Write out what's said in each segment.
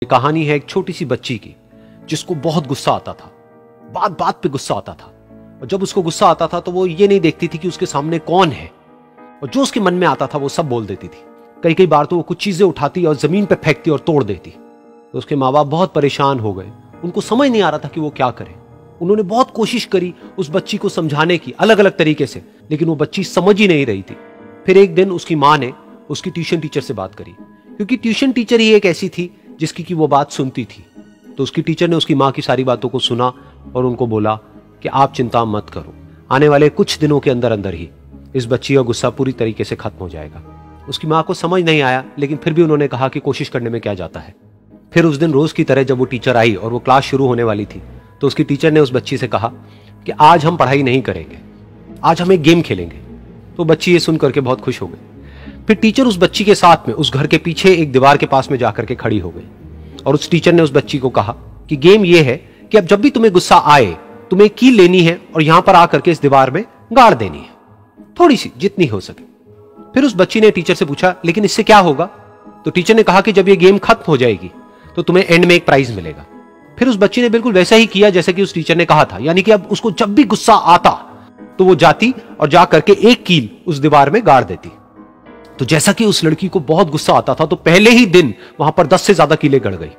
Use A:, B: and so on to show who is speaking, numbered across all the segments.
A: ये कहानी है एक छोटी सी बच्ची की जिसको बहुत गुस्सा आता था। बात बात पे गुस्सा आता था और जब उसको गुस्सा आता था तो वो ये नहीं देखती थी कि उसके सामने कौन है और जो उसके मन में आता था वो सब बोल देती थी। कई कई बार तो वो कुछ चीजें उठाती और जमीन पे फेंकती और तोड़ देती। तो उसके माँ बाप बहुत परेशान हो गए। उनको समझ नहीं आ रहा था कि वो क्या करें। उन्होंने बहुत कोशिश करी उस बच्ची को समझाने की अलग अलग तरीके से, लेकिन वो बच्ची समझ ही नहीं रही थी। फिर एक दिन उसकी माँ ने उसकी ट्यूशन टीचर से बात करी, क्योंकि ट्यूशन टीचर ही एक ऐसी थी जिसकी की वो बात सुनती थी। तो उसकी टीचर ने उसकी माँ की सारी बातों को सुना और उनको बोला कि आप चिंता मत करो, आने वाले कुछ दिनों के अंदर अंदर ही इस बच्ची का गुस्सा पूरी तरीके से खत्म हो जाएगा। उसकी माँ को समझ नहीं आया, लेकिन फिर भी उन्होंने कहा कि कोशिश करने में क्या जाता है। फिर उस दिन रोज की तरह जब वो टीचर आई और वो क्लास शुरू होने वाली थी तो उसकी टीचर ने उस बच्ची से कहा कि आज हम पढ़ाई नहीं करेंगे, आज हम एक गेम खेलेंगे। तो बच्ची ये सुन करके बहुत खुश हो गई। फिर टीचर उस बच्ची के साथ में उस घर के पीछे एक दीवार के पास में जाकर के खड़ी हो गई और उस टीचर ने उस बच्ची को कहा कि गेम ये है कि अब जब भी तुम्हें गुस्सा आए तुम्हें एक कील लेनी है और यहां पर आकर के इस दीवार में गाड़ देनी है, थोड़ी सी जितनी हो सके। फिर उस बच्ची ने टीचर से पूछा लेकिन इससे क्या होगा? तो टीचर ने कहा कि जब ये गेम खत्म हो जाएगी तो तुम्हें एंड में एक प्राइज मिलेगा। फिर उस बच्ची ने बिल्कुल वैसा ही किया जैसे कि उस टीचर ने कहा था, यानी कि अब उसको जब भी गुस्सा आता तो वो जाती और जा करके एक कील उस दीवार में गाड़ देती। तो जैसा कि उस लड़की को बहुत गुस्सा आता था तो पहले ही दिन वहां पर 10 से ज्यादा कीलें गड़ गई।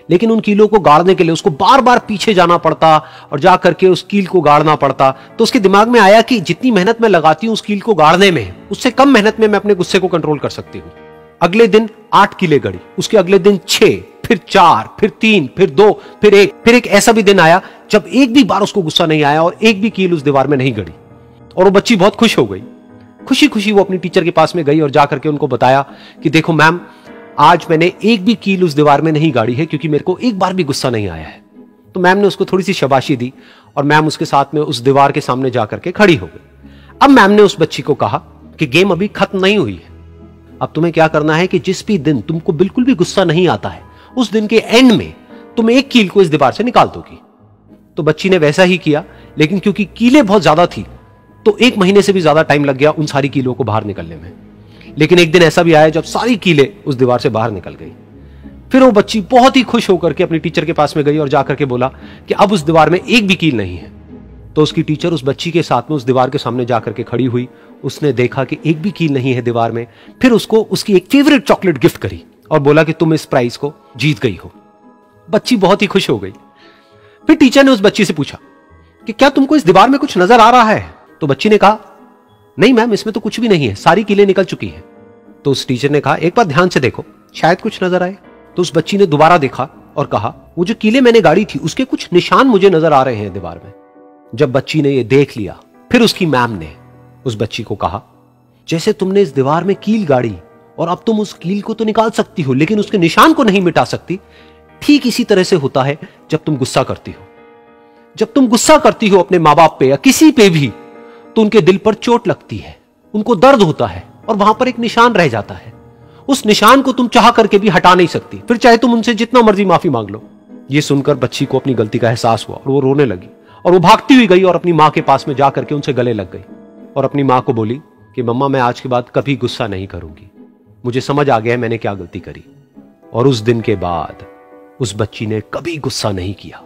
A: लेकिन उन कीलों को गाड़ने के लिए उसको बार बार पीछे जाना पड़ता और जा करके उस कील को गाड़ना पड़ता। तो उसके दिमाग में आया कि जितनी मेहनत मैं लगाती हूं उस कील को गाड़ने में, उससे कम मेहनत में मैं अपने गुस्से को कंट्रोल कर सकती हूं। अगले दिन 8 कीलें गड़ी, उसके अगले दिन 6, फिर 4, फिर 3, फिर 2, फिर 1। फिर एक ऐसा भी दिन आया जब एक भी बार उसको गुस्सा नहीं आया और एक भी कील उस दीवार में नहीं गड़ी और वो बच्ची बहुत खुश हो गई। खुशी खुशी वो अपनी टीचर के पास में गई और जाकर के उनको बताया कि देखो मैम, आज मैंने एक भी कील उस दीवार में नहीं गाड़ी है क्योंकि मेरे को एक बार भी गुस्सा नहीं आया है। तो मैम ने उसको थोड़ी सी शाबाशी दी और मैम उसके साथ में उस दीवार के सामने जाकर के खड़ी हो गई। अब मैम ने उस बच्ची को कहा कि गेम अभी खत्म नहीं हुई है, अब तुम्हें क्या करना है कि जिस भी दिन तुमको बिल्कुल भी गुस्सा नहीं आता है उस दिन के एंड में तुम एक कील को इस दीवार से निकाल दोगी। तो बच्ची ने वैसा ही किया, लेकिन क्योंकि कीलें बहुत ज्यादा थी तो 1 महीने से भी ज्यादा टाइम लग गया उन सारी कीलों को बाहर निकलने में। लेकिन एक दिन ऐसा भी आया जब सारी कीलें उस दीवार से बाहर निकल गई। फिर वो बच्ची बहुत ही खुश होकर के अपनी टीचर के पास में गई और जाकर के बोला कि अब उस दीवार में एक भी कील नहीं है। तो उसकी टीचर उस बच्ची के साथ में उस दीवार के सामने जाकर के खड़ी हुई। उसने देखा कि एक भी कील नहीं है दीवार में। फिर उसको उसकी एक फेवरेट चॉकलेट गिफ्ट करी और बोला कि तुम इस प्राइज को जीत गई हो। बच्ची बहुत ही खुश हो गई। फिर टीचर ने उस बच्ची से पूछा कि क्या तुमको इस दीवार में कुछ नजर आ रहा है? तो बच्ची ने कहा नहीं मैम, इसमें तो कुछ भी नहीं है, सारी कीलें निकल चुकी हैं। तो उस टीचर ने कहा एक बार ध्यान से देखो, शायद कुछ नजर आए। तो उस बच्ची ने दोबारा देखा और कहा वो जो कीलें मैंने गाड़ी थी उसके कुछ निशान मुझे नजर आ रहे हैं दीवार में। जब बच्ची ने ये देख लिया फिर उसकी मैम ने उस बच्ची को कहा जैसे तुमने इस दीवार में कील गाड़ी और अब तुम उस कील को तो निकाल सकती हो लेकिन उसके निशान को नहीं मिटा सकती, ठीक इसी तरह से होता है जब तुम गुस्सा करती हो। जब तुम गुस्सा करती हो अपने माँ बाप पे या किसी पे भी तो उनके दिल पर चोट लगती है, उनको दर्द होता है और वहां पर एक निशान रह जाता है। उस निशान को तुम चाह करके भी हटा नहीं सकती, फिर चाहे तुम उनसे जितना मर्जी माफी मांग लो। ये सुनकर बच्ची को अपनी गलती का एहसास हुआ और वो रोने लगी और वो भागती हुई गई और अपनी माँ के पास में जाकर के उनसे गले लग गई और अपनी माँ को बोली कि मम्मा, मैं आज के बाद कभी गुस्सा नहीं करूंगी, मुझे समझ आ गया है मैंने क्या गलती करी। और उस दिन के बाद उस बच्ची ने कभी गुस्सा नहीं किया।